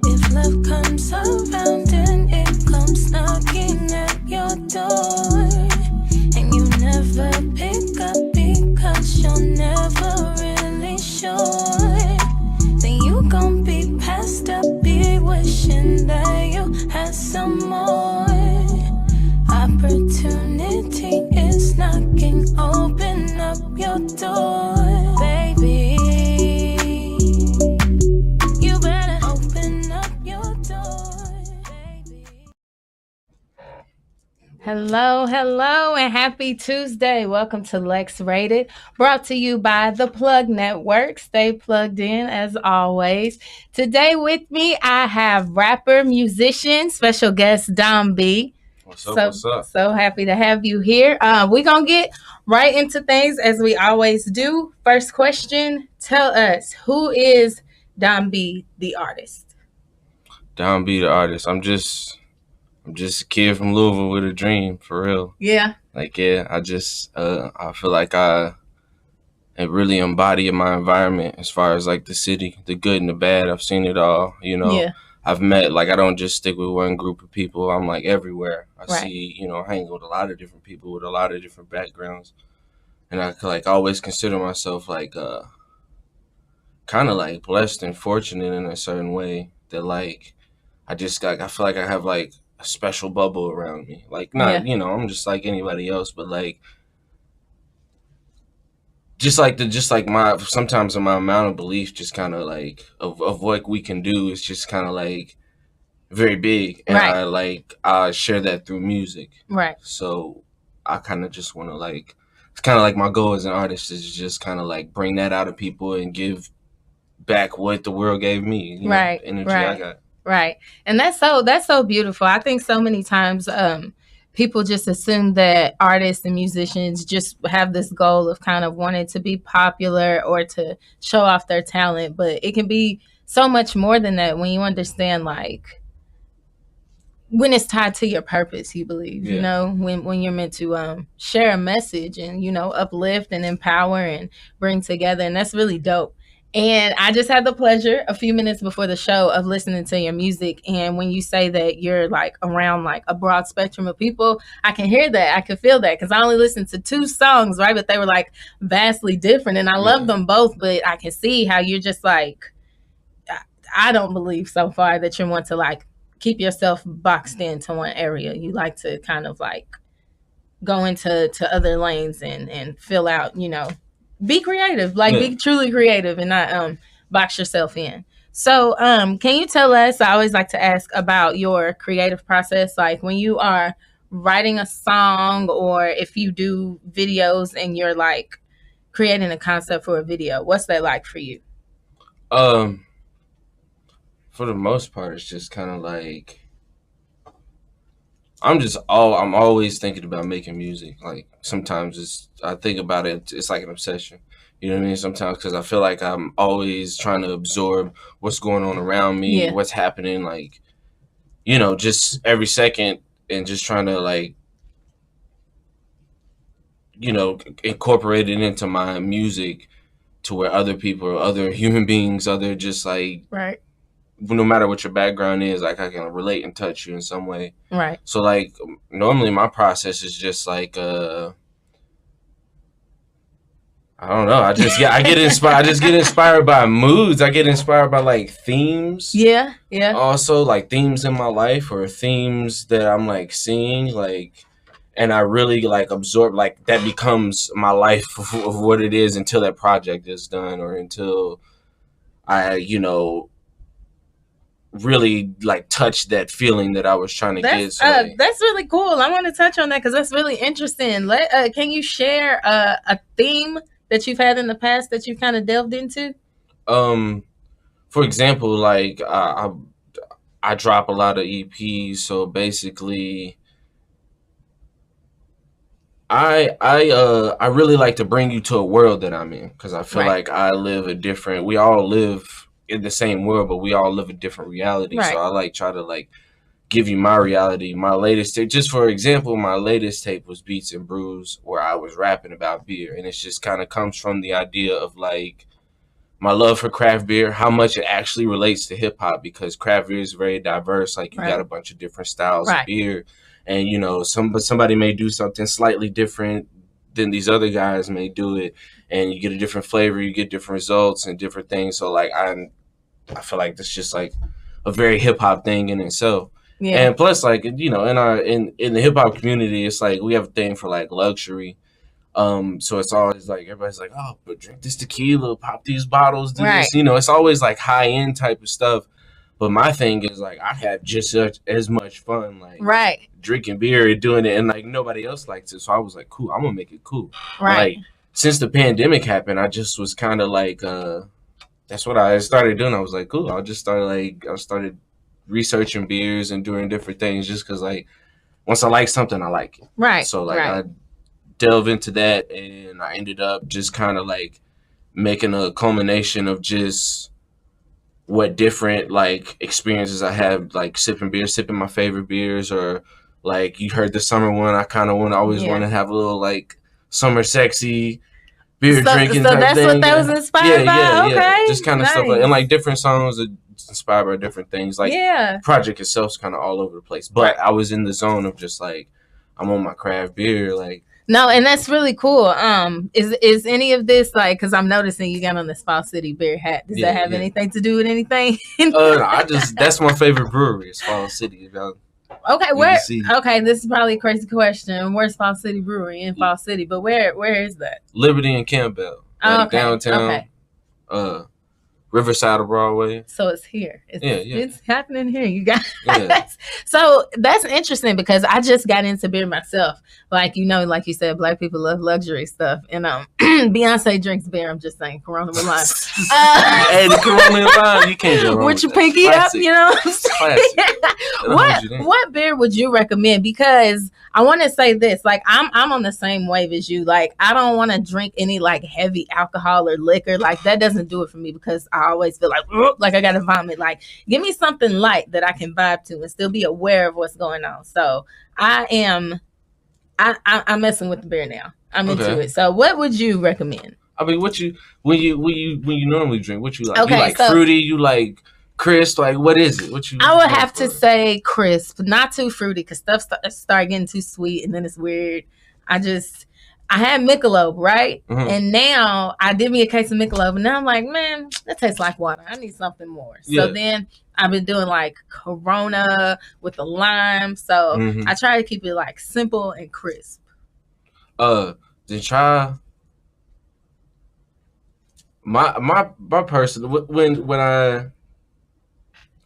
If love comes around and it comes knocking at your door, and you never pick up because you're never really sure, then you gon' be passed up, be wishing that you had some more. Opportunity is knocking, open up your door, baby. You better open up your door, baby. Hello, and happy Tuesday. Welcome to LeXrated, brought to you by the Plug Network. Stay plugged in as always. Today with me, I have rapper, musician, special guest Dom B. What's up? So happy to have you here. We're going to get right into things as we always do. First question, tell us, who is Dom B, the artist? Dom B, the artist. I'm just a kid from Louisville with a dream, for real. Yeah. I feel like I really embody my environment as far as like the city, the good and the bad. I've seen it all, Yeah. I've met, like, I don't just stick with one group of people. I'm like everywhere. I Right. see, hanging with a lot of different people with a lot of different backgrounds. And I like always consider myself like kind of like blessed and fortunate in a certain way that like I feel like I have like a special bubble around me. Like not, I'm just like anybody else, but like just like my sometimes my amount of belief just kind of like of what we can do is just kind of like very big, and Right. I share that through music. Right. So I kind of just want to like, it's kind of like my goal as an artist is just kind of like bring that out of people and give back what the world gave me, Right. the energy Right. I got. Right. And that's so beautiful. I think so many times people just assume that artists and musicians just have this goal of kind of wanting to be popular or to show off their talent, but it can be so much more than that when you understand like when it's tied to your purpose, you believe, when you're meant to share a message and, uplift and empower and bring together. And that's really dope. And I just had the pleasure a few minutes before the show of listening to your music. And when you say that you're like around like a broad spectrum of people, I can hear that. I can feel that because I only listened to 2 songs, right? But they were like vastly different. And I love them both. But I can see how you're just like, I don't believe so far that you want to like keep yourself boxed into one area. You like to kind of like go into other lanes and fill out, be creative, like be truly creative and not box yourself in. So can you tell us, I always like to ask about your creative process, like when you are writing a song or if you do videos and you're like creating a concept for a video, what's that like for you? For the most part, it's just kind of like I'm always thinking about making music. Like sometimes I think about it, it's like an obsession. You know what I mean? Sometimes because I feel like I'm always trying to absorb what's going on around me, what's happening, like, just every second, and just trying to like, incorporate it into my music to where other people, other human beings, other just like, right. No matter what your background is, like I can relate and touch you in some way. Right. So like normally my process is just like I don't know. I get inspired. I just get inspired by moods. I get inspired by like themes. Yeah. Also like themes in my life or themes that I'm like seeing, like, and I really like absorb, like that becomes my life of what it is until that project is done or until I, really like touch that feeling that I was trying to get. So, that's really cool. I want to touch on that because that's really interesting. Can you share a theme that you've had in the past that you kind of delved into? For example, like I drop a lot of EPs, so basically I really like to bring you to a world that I'm in because I feel like we all live in the same world, but we all live a different reality. Right. So I like try to like give you my reality. My latest tape, just for example, my latest tape was Beats and Brews, where I was rapping about beer, and it just kind of comes from the idea of like my love for craft beer, how much it actually relates to hip hop, because craft beer is very diverse. Like, you got a bunch of different styles of beer, and you know, somebody may do something slightly different than these other guys may do it, and you get a different flavor, you get different results and different things. So like I feel like that's just like a very hip hop thing in itself. Yeah. And plus, like, you know, in the hip hop community, it's like we have a thing for like luxury. So it's always like everybody's like, oh, but drink this tequila, pop these bottles, do this. You know, it's always like high end type of stuff. But my thing is like I have just as much fun like drinking beer and doing it, and like nobody else likes it. So I was like, cool, I'm gonna make it cool. Like since the pandemic happened, I just was kind of like that's what I started doing. I was like, cool, I started researching beers and doing different things just because like once I like something, I like it. So like I delve into that, and I ended up just kind of like making a culmination of just what different like experiences I have, like sipping my favorite beers, or like you heard the summer one. I kind of always want to have a little like summer sexy beer drinking type that's thing. What that was inspired by. Okay. Just kind of stuff like, and like different songs that inspired by different things. Like project itself's kind of all over the place, but I was in the zone of just like I'm on my craft beer like. No, and that's really cool. Is any of this like, because I'm noticing you got on this Fall City beer hat. Does that have anything to do with anything? That's my favorite brewery. It's Fall City. Okay, where? Okay, this is probably a crazy question. Where's Fall City Brewery in Fall City? But where is that? Liberty and Campbell, like downtown. Riverside of Broadway. So it's here. It's happening here. You guys. So that's interesting because I just got into beer myself. Like, you know, like you said, Black people love luxury stuff. And Beyonce drinks beer. I'm just saying, Corona with lime. Hey, the Corona with lime, you can't go wrong with your pinky classic. Up, you know what I'm saying? What beer would you recommend? Because I want to say this, like I'm on the same wave as you. Like I don't want to drink any like heavy alcohol or liquor. Like that doesn't do it for me because I always feel like I gotta vomit. Like give me something light that I can vibe to and still be aware of what's going on. So I'm messing with the beer now. I'm into it. So what would you recommend? I mean, when you normally drink, what you like? Okay, you like fruity? You like crisp? Like what is it? I would have to say crisp, not too fruity, because stuff start getting too sweet and then it's weird. I had Michelob, right? Mm-hmm. And now I did me a case of Michelob, and now I'm like, man, that tastes like water. I need something more. So then I've been doing like Corona with the lime. So I try to keep it like simple and crisp. Then try my person when I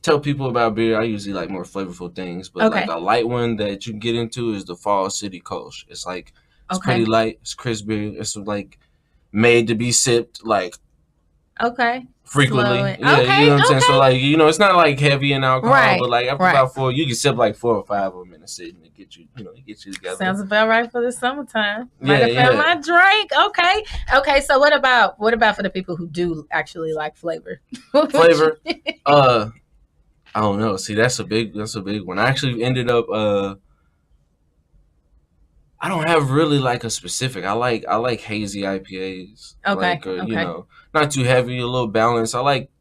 tell people about beer, I usually like more flavorful things, but like a light one that you can get into is the Fall City Kolsch. It's like it's pretty light, it's crisp beer. It's like made to be sipped like frequently. You know what I'm saying? So like, you know, it's not like heavy in alcohol, but like after about 4, you can sip like 4 or 5 of them in a sitting and get you together. Sounds about right for the summertime. Might have found my drink. Okay. So what about for the people who do actually like flavor? Flavor? I don't know. See, that's a big one. I actually ended up I don't have really like a specific. I like hazy IPAs. Like, you know, not too heavy, a little balanced. I like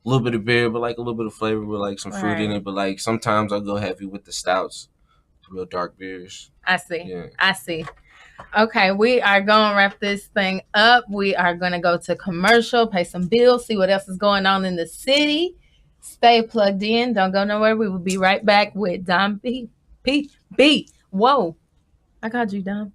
a little bit of beer, but like a little bit of flavor with like some fruit in it. But like sometimes I go heavy with the stouts, real dark beers. I see. Yeah. I see. Okay, we are going to wrap this thing up. We are going to go to commercial, pay some bills, see what else is going on in the city. Stay plugged in. Don't go nowhere. We will be right back with Dom B. Whoa. I got you, Dom.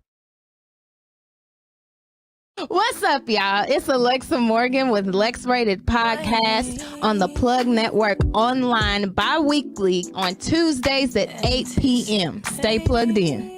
What's up, y'all? It's Alexa Morgan with LeXrated Podcast on the Plug Network online bi-weekly on Tuesdays at 8 p.m. Stay plugged in.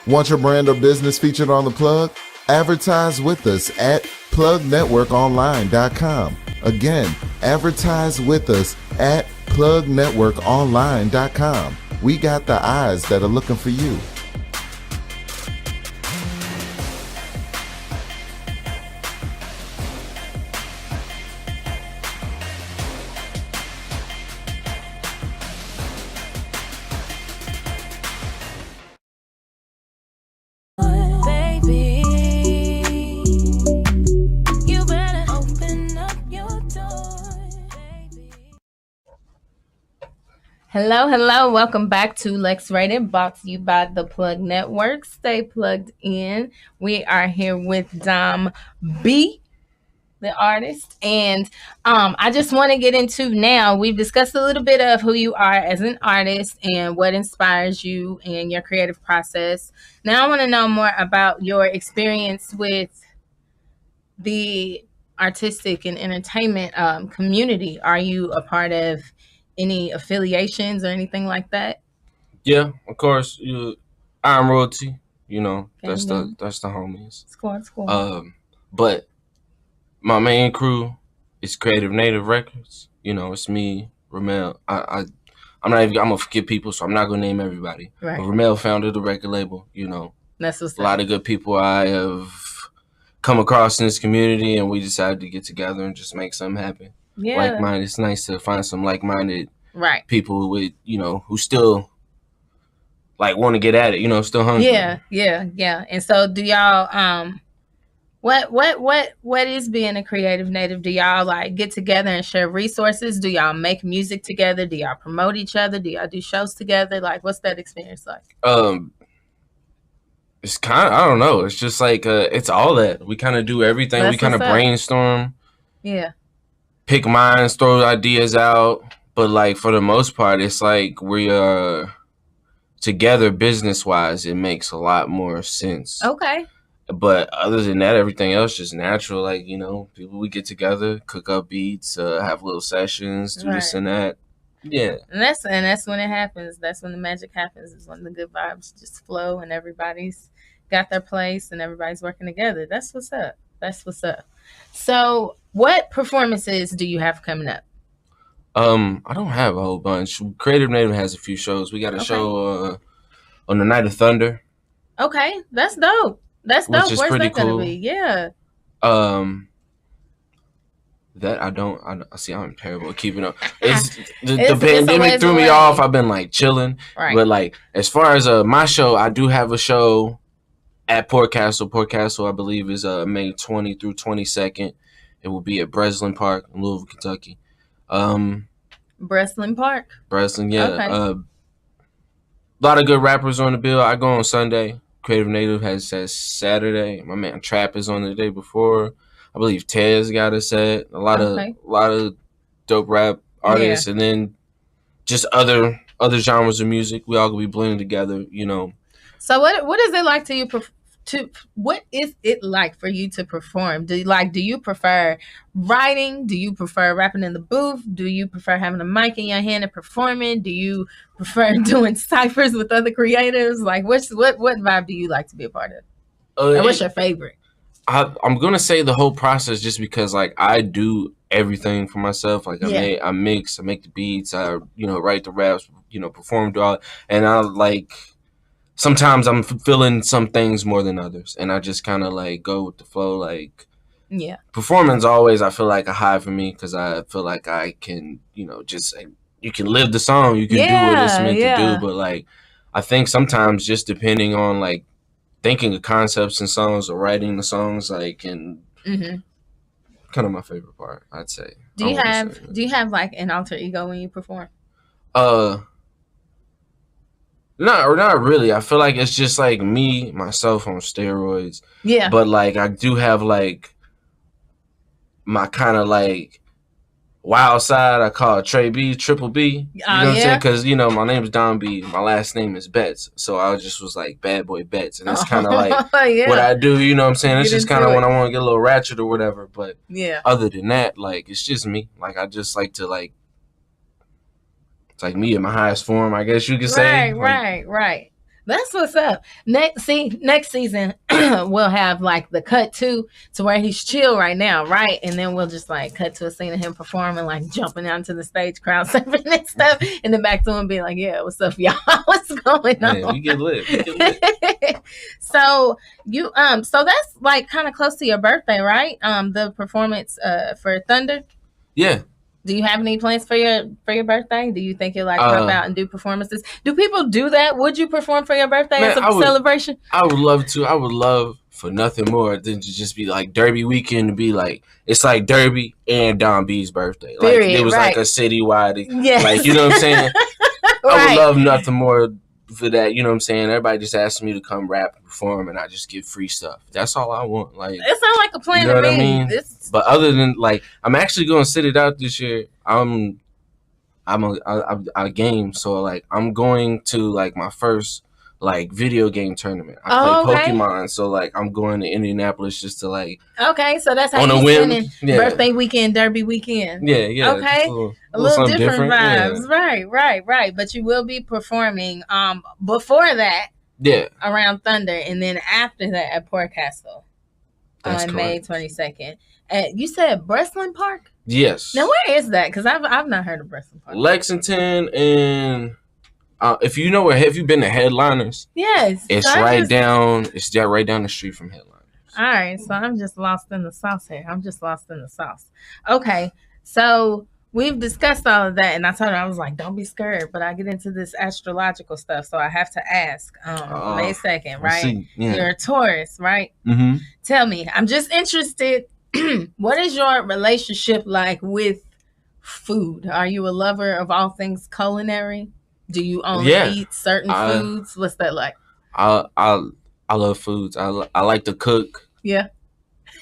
Want your brand or business featured on The Plug? Advertise with us at plugnetworkonline.com. Again, advertise with us at plugnetworkonline.com. We got the eyes that are looking for you. Baby, you better open up your door, baby. Hello. Welcome back to LeXrated, brought to you by the Plug Network. Stay plugged in. We are here with Dom B, the artist, and I just want to get into now. We've discussed a little bit of who you are as an artist and what inspires you and your creative process. Now I want to know more about your experience with the artistic and entertainment community. Are you a part of any affiliations or anything like that? Yeah, of course. I'm royalty. You know, Okay, that's the homies. Squad. But my main crew is Creative Native Records. You know, it's me, Ramel. I'm gonna forget people, so I'm not gonna name everybody. Right. But Ramel founded the record label. You know, That's what's a lot of good people I have come across in this community, and we decided to get together and just make something happen. Yeah. Like-minded. It's nice to find some like-minded Right. people with, you know, who still like want to get at it, you know, still hungry. Yeah. And so do y'all what is being a creative native? Do y'all like get together and share resources? Do y'all make music together? Do y'all promote each other? Do y'all do shows together? Like, what's that experience like? It's kind of, I don't know. It's just like it's all that. We kind of do everything. That's we kind of what's up. brainstorm, Yeah. pick minds, throw ideas out. But like for the most part, it's like we are together business wise. It makes a lot more sense. Okay. But other than that, everything else just natural. Like, you know, people, we get together, cook up beats, have little sessions, do this Right. and that. Yeah. And that's when it happens. That's when the magic happens. Is when the good vibes just flow and everybody's got their place and everybody's working together. That's what's up. So, what performances do you have coming up? I don't have a whole bunch. Creative Native has a few shows. We got a show on the Night of Thunder. Okay, that's dope. That's dope. Which is Where's pretty that gonna cool. be? Yeah. That I see. I'm terrible at keeping up. The It's pandemic threw me away. off. I've been like chilling, Right. but like as far as my show, I do have a show at Port Castle. Port Castle, I believe, is May 20 through 22nd. It will be at Breslin Park in Louisville, Kentucky. Breslin Park. Breslin, yeah. Okay. A lot of good rappers on the bill. I go on Sunday. Creative Native has Saturday. My man Trap is on the day before. I believe Tez got a set. A lot of dope rap artists, and then just other genres of music. We all gonna be blending together, you know. So what is it like to you? What is it like for you to perform? Do you prefer writing? Do you prefer rapping in the booth? Do you prefer having a mic in your hand and performing? Do you prefer doing ciphers with other creatives? Like, what vibe do you like to be a part of? And what's your favorite? I'm gonna say the whole process, just because like I do everything for myself. Like I mix, I make the beats, I write the raps, perform, do all, and I like. Sometimes I'm feeling some things more than others, and I just kind of like go with the flow. Like, performance always, I feel like a high for me, because I feel like I can, just you can live the song, you can do what it's meant to do. But like, I think sometimes just depending on like thinking of concepts and songs or writing the songs, like, and kind of my favorite part, I'd say. Do you have like an alter ego when you perform? Not really. I feel like it's just like me, myself on steroids. Yeah. But like I do have like my kind of like wild side. I call it Trey B, Triple B. You know what I'm saying? Because my name's Don B. My last name is Betts, so I just was like Bad Boy Betts, and that's kind of like what I do. You know what I'm saying? It's just kind of when I want to get a little ratchet or whatever. But other than that, like it's just me. Like I just like to like. It's like me in my highest form, I guess you could say. Right. That's what's up. Next season we'll have like the cut to where he's chill right now, right? And then we'll just like cut to a scene of him performing, like jumping onto the stage, crowd surfing and stuff, and then back to him being like, "Yeah, what's up, y'all? What's going on?" Yeah, we get lit. We get lit. So you so that's like kind of close to your birthday, right? The performance for Thunder. Yeah. Do you have any plans for your birthday? Do you think you'll like pop out and do performances? Do people do that? Would you perform for your birthday as a celebration? I would love to. I would love for nothing more than to just be like Derby weekend, to be like, it's like Derby and Don B's birthday. Like Period, it was right. like a citywide, Yes. like, you know what I'm saying? I Right. would love nothing more for that, you know what I'm saying? Everybody just asks me to come rap and perform, and I just get free stuff. That's all I want. Like, It sounds like a plan you know to what me. I mean? But other than, like, I'm actually going to sit it out this year. I'm a game, so like I'm going to like my first like video game tournament. I play Pokemon, so like I'm going to Indianapolis just to like. Okay, so that's how on you a whim. spending birthday weekend, Derby weekend. Yeah. Okay, a little different vibes. Yeah. Right. But you will be performing before that. Yeah. Around Thunder, and then after that at Port Castle on May 22nd. You said Breslin Park? Yes. Now where is that? Because I've not heard of Breslin Park. Lexington, and if you know where, have you been to Headliners? Yes. It's so right down. It's right down the street from Headliners. All right, so I'm just lost in the sauce here. Okay, so we've discussed all of that, and I told her, I was like, don't be scared, but I get into this astrological stuff, so I have to ask. May 2nd, right? Yeah. You're a Taurus, right? Mm-hmm. Tell me, I'm just interested. What is your relationship like with food? Are you a lover of all things culinary? Do you only eat certain foods? What's that like? I love foods. I like to cook. Yeah.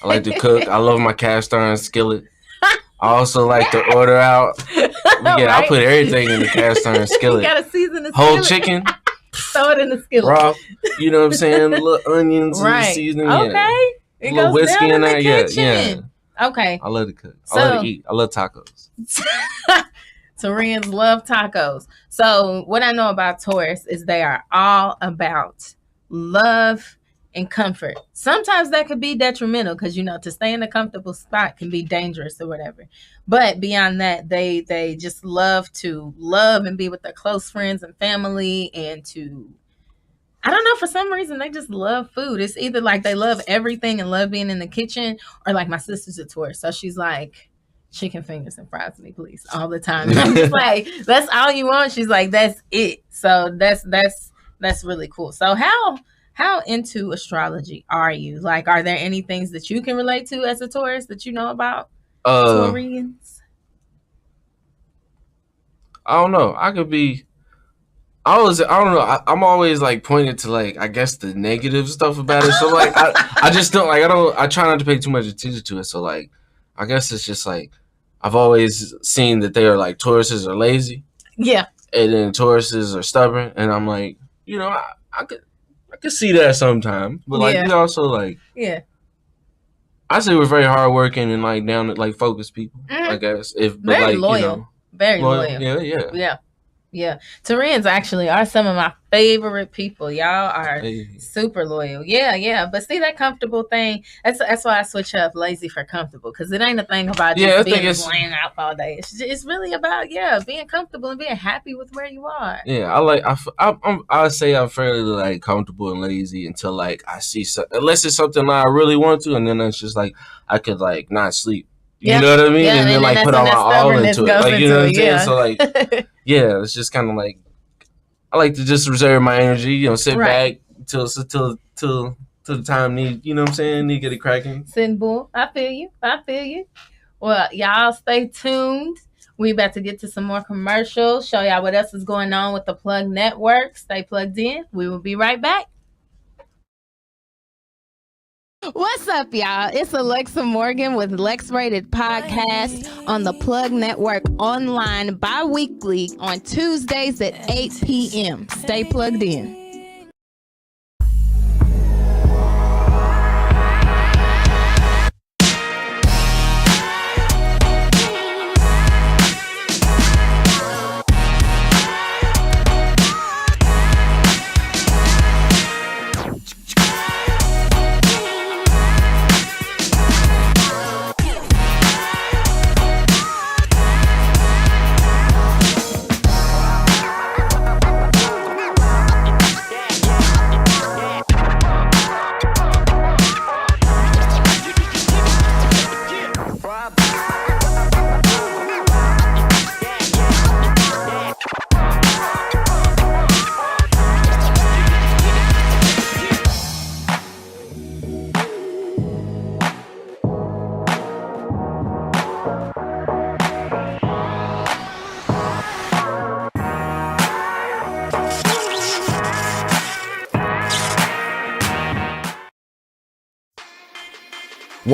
I like to cook. I love my cast iron skillet. I also like to order out. Yeah, right? I put everything in the cast iron skillet. You gotta season the whole chicken. Throw it in the skillet. Raw. You know what I'm saying? Little onions and seasoning. Okay. A little whiskey in there. Yeah. Okay. I love to cook. I love to eat. I love tacos. Tarians love tacos. So what I know about Taurus is they are all about love and comfort. Sometimes that could be detrimental because, to stay in a comfortable spot can be dangerous or whatever. But beyond that, they just love and be with their close friends and family, and I don't know, for some reason they just love food. It's either like they love everything and love being in the kitchen, or like my sister's a Taurus, so she's like, chicken fingers and fries me, please, all the time. And I'm just like, that's all you want? She's like, that's it. So that's really cool. So how into astrology are you? Like, are there any things that you can relate to as a Taurus that you know about Taurians? I don't know. I don't know. I'm always like pointed to like, I guess, the negative stuff about it. So like, I just don't like, I try not to pay too much attention to it. So like, I guess it's just like, I've always seen that they are like, Tauruses are lazy. Yeah. And then Tauruses are stubborn. And I'm like, I could see that sometimes. But like, we also like, I say we're very hardworking and like down to like focused people, I guess. Very loyal. Very loyal. Yeah. Taurians actually are some of my favorite people. Y'all are super loyal. Yeah. But see, that comfortable thing, that's why I switch up lazy for comfortable, because it ain't a thing about just being laying out all day. It's really about, being comfortable and being happy with where you are. Yeah, I say I'm fairly like comfortable and lazy until like I see unless it's something I really want to, and then it's just like I could like not sleep. You know what I mean? And then like put all my all into it. Like, you know what I'm saying? So like, it's just kind of like, I like to just reserve my energy, sit back till the time need what I'm saying? Need to get it cracking. Sitting bull. I feel you. Well, y'all stay tuned. We about to get to some more commercials, show y'all what else is going on with the Plug Network. Stay plugged in. We will be right back. What's up, y'all? It's Alexa Morgan with LeXrated Podcast on the Plug Network, online bi-weekly on Tuesdays at 8 p.m. Stay plugged in.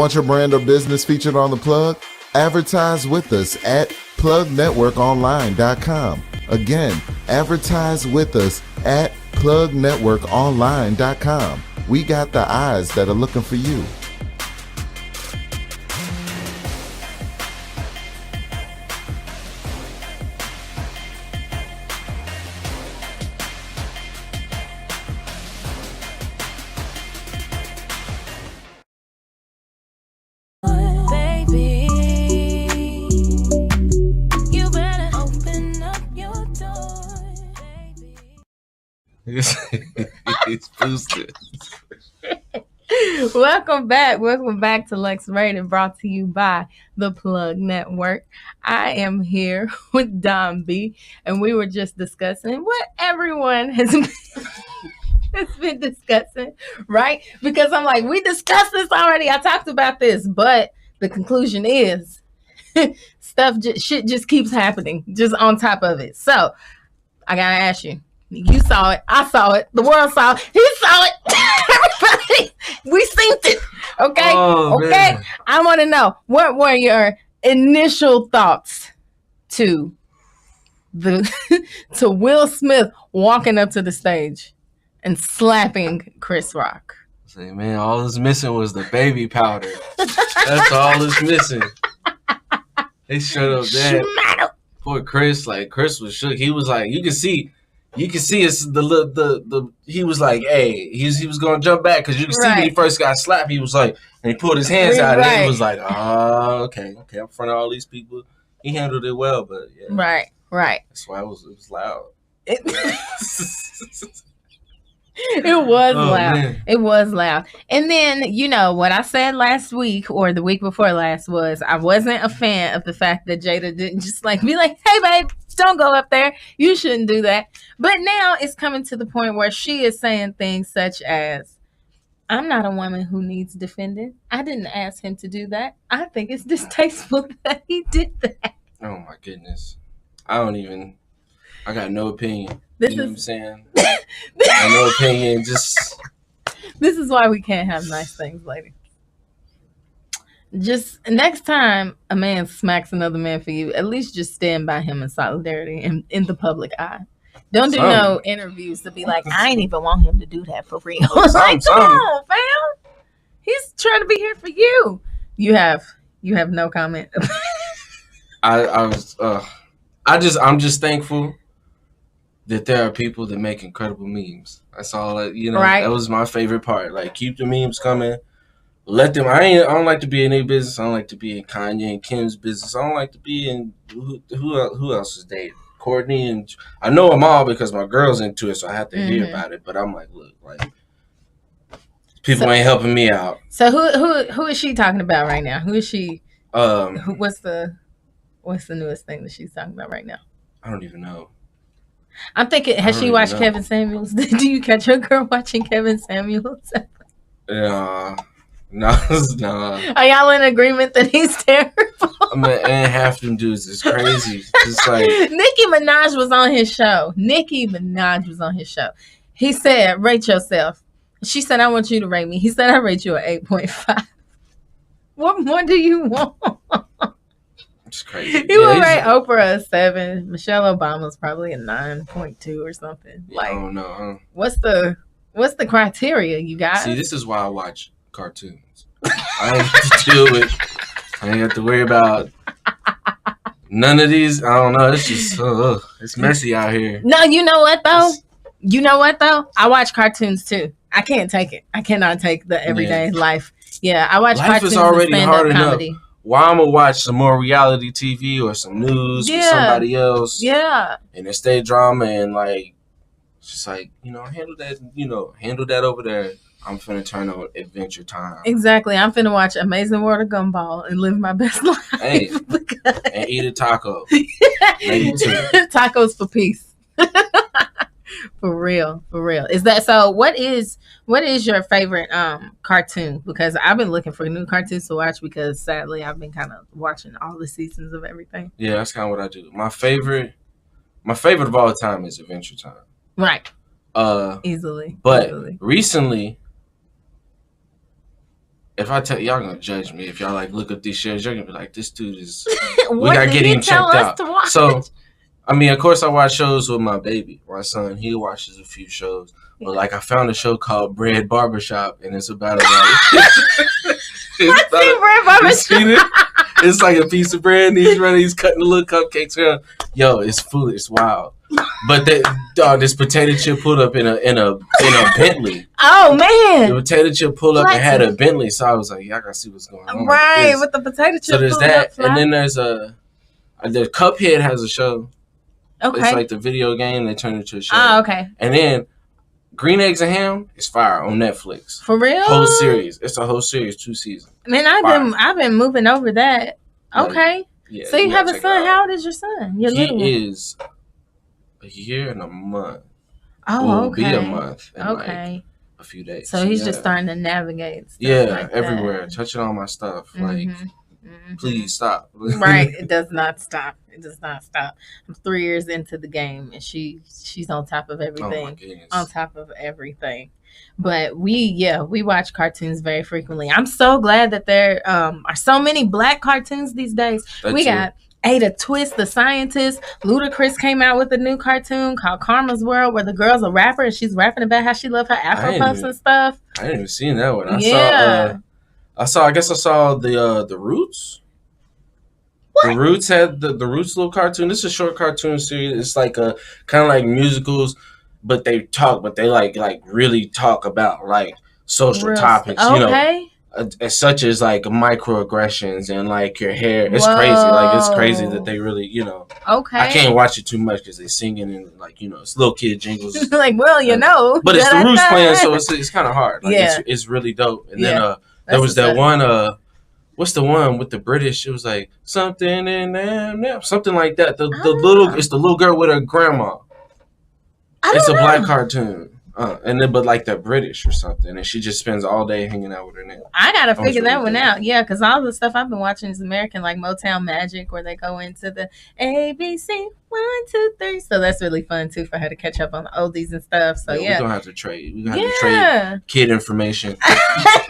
Want your brand or business featured on the plug? Advertise with us at plugnetworkonline.com. Again, advertise with us at plugnetworkonline.com. We got the eyes that are looking for you. Baby, you better open up your door, baby. It's boosted. Welcome back to LeXrated, brought to you by the Plug Network. I am here with Don B, and we were just discussing what everyone has been discussing, right? Because I'm like, we discussed this already. I talked about this, but the conclusion is shit just keeps happening just on top of it. So I gotta ask you. You saw it. I saw it. The world saw it. He saw it. Everybody, we seen it. Okay. Oh, okay. Man. I want to know, what were your initial thoughts to Will Smith walking up to the stage and slapping Chris Rock? Say, man, all that's missing was the baby powder. That's all that's missing. They showed up there. Poor Chris, Chris was shook. He was like, you can see it's he was like, hey, he was gonna jump back because you can see when he first got slapped, he was like, and he pulled his hands out and he was like, oh, okay, in front of all these people. He handled it well, but yeah. Right. That's why it was loud. It was loud. Man. It was loud. And then, what I said last week or the week before last was I wasn't a fan of the fact that Jada didn't just be like, hey, babe, don't go up there. You shouldn't do that. But now it's coming to the point where she is saying things such as, I'm not a woman who needs defending. I didn't ask him to do that. I think it's distasteful that he did that. Oh, my goodness. I got no opinion. This you know is, what I'm saying? I got no opinion. Just. This is why we can't have nice things, lady. Just next time a man smacks another man for you, at least just stand by him in solidarity and in the public eye. Don't do no interviews to be like, I ain't even want him to do that for real. Like, come on, fam. He's trying to be here for you. You have no comment. I'm just thankful that there are people that make incredible memes. That's all. Right. That was my favorite part. Like, keep the memes coming. Let them. I don't like to be in their business. I don't like to be in Kanye and Kim's business. I don't like to be in who else is dating. Courtney, and I know them all because my girl's into it, so I have to hear about it. But I'm like, look, people ain't helping me out. So who is she talking about right now? Who is she? What's the newest thing that she's talking about right now? I don't even know. I'm thinking, has she watched Kevin Samuels? Do you catch your girl watching Kevin Samuels? No. Are y'all in agreement that he's terrible? I mean, and half them dudes is crazy. It's like Nicki Minaj was on his show. He said, rate yourself. She said, I want you to rate me. He said, I rate you an 8.5. What more do you want? It's crazy. He would rate Oprah a 7. Michelle Obama's probably a 9.2 or something. I don't know. What's the criteria, you guys? See, this is why I watch cartoons. I ain't have to deal with. I ain't have to worry about none of these. I don't know. It's just it's messy out here. No, you know what though? I watch cartoons too. I can't take it. I cannot take the everyday life. Yeah, I watch cartoons. Life is already hard enough. Why I'm gonna watch some more reality TV or some news with somebody else? Yeah. And instead drama and just handle that over there. I'm finna turn on Adventure Time. Exactly. I'm finna watch Amazing World of Gumball and live my best life. Hey, and eat a taco. Maybe too. Tacos for peace. For real. Is that so? What is your favorite cartoon? Because I've been looking for new cartoons to watch because sadly I've been kind of watching all the seasons of everything. Yeah, that's kind of what I do. My favorite of all time is Adventure Time. Right. Easily. But recently, if I tell y'all gonna judge me if y'all like look up these shows, you're gonna be like, this dude is. What gotta do get you him tell checked us out. to watch? So, I mean, of course, I watch shows with my baby, my son. He watches a few shows, but like I found a show called Bread Barbershop, and it's about What's in Bread Barbershop? It's like a piece of bread, and he's cutting the little cupcakes around. Yo, it's foolish, it's wild. But this potato chip pulled up in a Bentley. Oh man! The potato chip pulled up and had a Bentley, so I was like, y'all gotta see what's going on. Right, with the potato chip. So there's that, and then there's the Cuphead has a show. Okay. It's like the video game they turned into a show. Oh, okay. And then Green Eggs and Ham is fire on Netflix. For real? Whole series. It's a whole series, 2 seasons. Man, I've been moving over that. Okay. Yeah, so you have a son. How old is your son? Your little one? He is a year and a month. Oh, okay. Will be a month. In like a few days. So he's just starting to navigate. Everywhere, touching all my stuff. Like, please stop. Right, it does not stop. It does not stop. I'm 3 years into the game, and she's on top of everything. Oh my goodness. On top of everything. But we watch cartoons very frequently. I'm so glad that there are so many Black cartoons these days. We got Ada Twist, the scientist. Ludacris came out with a new cartoon called Karma's World, where the girl's a rapper and she's rapping about how she loves her Afro puffs and stuff. I didn't even see that one. I saw the Roots. What? The Roots had the Roots little cartoon. This is a short cartoon series. It's like a kind of like musicals, but they like really talk about like social topics. Okay. You know, such as like microaggressions and like your hair. It's crazy. Like it's crazy that they really, you know. Okay. I can't watch it too much because they're singing and like, you know, it's little kid jingles. Like, well, you know. But it's the Roots playing, so it's kind of hard. Like, yeah. It's really dope. And then there was that one. What's the one with the British? It was like something in them, something like that. It's the little girl with her grandma. It's a Black cartoon, but like the British or something, and she just spends all day hanging out with her neighbor. I gotta figure that one out, yeah, because all the stuff I've been watching is American, like Motown Magic, where they go into the ABC 1, 2, 3. So that's really fun too for her to catch up on the oldies and stuff. So yeah, we're gonna have to trade. We're gonna have to trade kid information.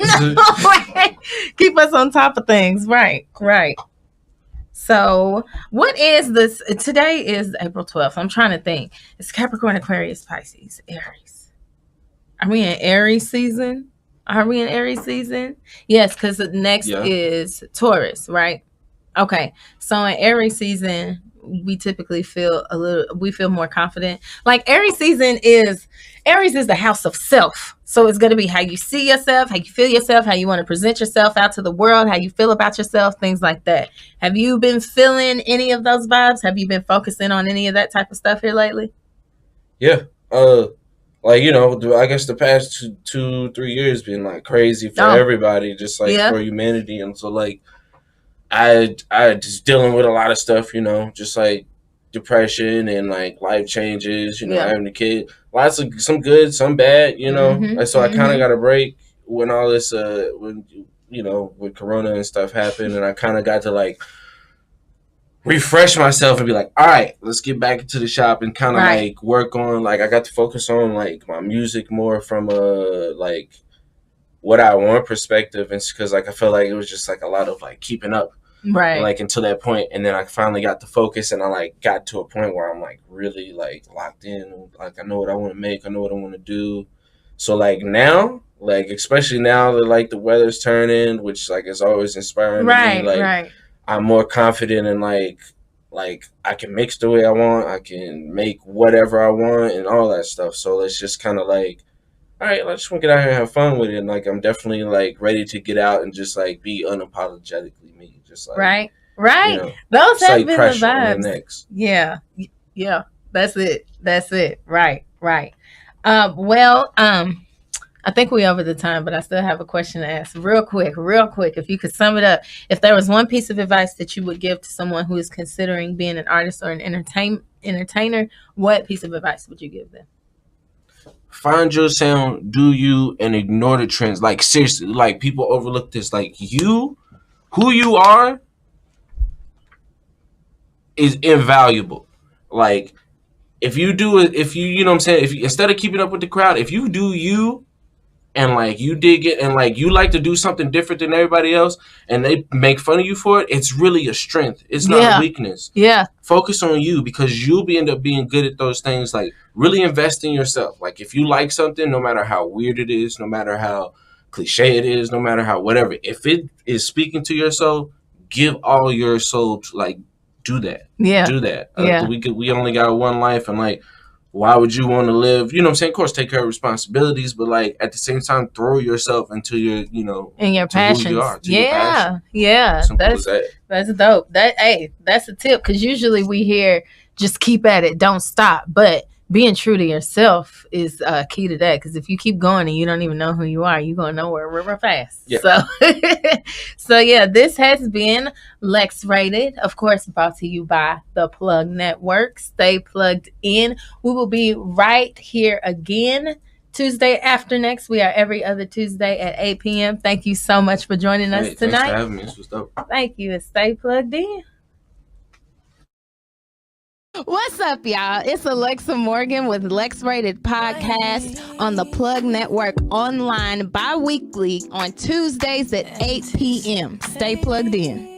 No, right. Keep us on top of things, right? So, what is this? Today is April 12th. I'm trying to think. It's Capricorn, Aquarius, Pisces, Aries. Are we in Aries season? Yes, because next is Taurus, right? Okay. So in Aries season, we typically feel more confident. Like Aries is the house of self. So it's going to be how you see yourself, how you feel yourself, how you want to present yourself out to the world, how you feel about yourself, things like that. Have you been feeling any of those vibes? Have you been focusing on any of that type of stuff here lately? Yeah. Like, you know, I guess the past 2-3 years been like crazy for everybody, just like for humanity. And so like, I just dealing with a lot of stuff, you know, just like depression and like life changes, you know, having a kid, lots of some good, some bad, you know. And so I kind of got a break when all this, when Corona and stuff happened, and I kind of got to like refresh myself and be like, all right, let's get back into the shop and kind of like work on, like I got to focus on like my music more from like what I want perspective, and because like I felt like it was just like a lot of like keeping up. Right. Like until that point, and then I finally got the focus, and I like got to a point where I'm like really like locked in. Like I know what I want to make, I know what I want to do. So like now, like especially now that like the weather's turning, which like is always inspiring to me. Like I'm more confident in like I can mix the way I want, I can make whatever I want, and all that stuff. So it's just kind of like, all right, I just want to get out here and have fun with it. And like I'm definitely like ready to get out and just like be unapologetically me. Just like, right. You know, those have been the vibes. Yeah. That's it. Right. I think we're over the time, but I still have a question to ask. Real quick. If you could sum it up, if there was one piece of advice that you would give to someone who is considering being an artist or an entertainer, what piece of advice would you give them? Find your sound, do you, and ignore the trends. Like seriously, like people overlook this. Like who you are is invaluable. Like if you do it, if you know what I'm saying, if you, instead of keeping up with the crowd, if you do you, and like you dig it and like you like to do something different than everybody else and they make fun of you for it, it's really a strength. It's not a weakness. Yeah. Focus on you, because you'll be end up being good at those things. Like really invest in yourself. Like if you like something, no matter how weird it is, no matter how cliche it is, no matter how whatever, if it is speaking to your soul, give all your soul to, like, do that. Yeah. Do that. Yeah. We only got one life, and like, why would you want to live? You know what I'm saying? Of course, take care of responsibilities, but like at the same time, throw yourself into your, you know, and your passions. Who you are, yeah, your passion. Yeah. That's dope. That's a tip, because usually we hear just keep at it, don't stop. But being true to yourself is key to that. Because if you keep going and you don't even know who you are, you're going nowhere real fast. Yeah. So yeah, this has been LeXrated, of course, brought to you by the Plug Network. Stay plugged in. We will be right here again Tuesday after next. We are every other Tuesday at 8 p.m. Thank you so much for joining us tonight. Thanks for having me. This was dope. Thank you, and stay plugged in. What's up, y'all? It's Alexa Morgan with LeXrated Podcast on the Plug Network, online bi-weekly on Tuesdays at 8 p.m. Stay plugged in.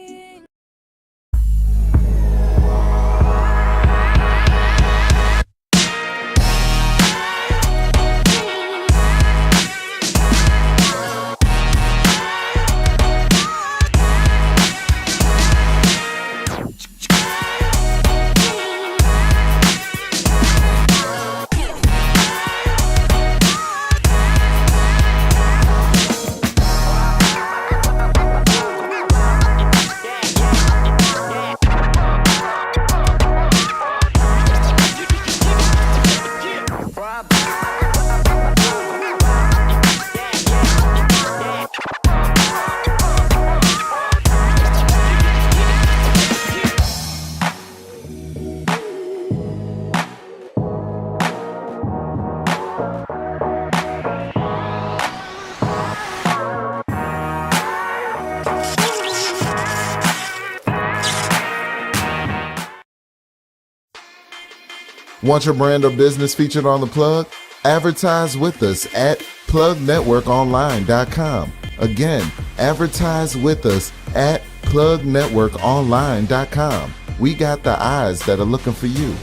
Want your brand or business featured on the Plug? Advertise with us at plugnetworkonline.com. Again, advertise with us at plugnetworkonline.com. We got the eyes that are looking for you.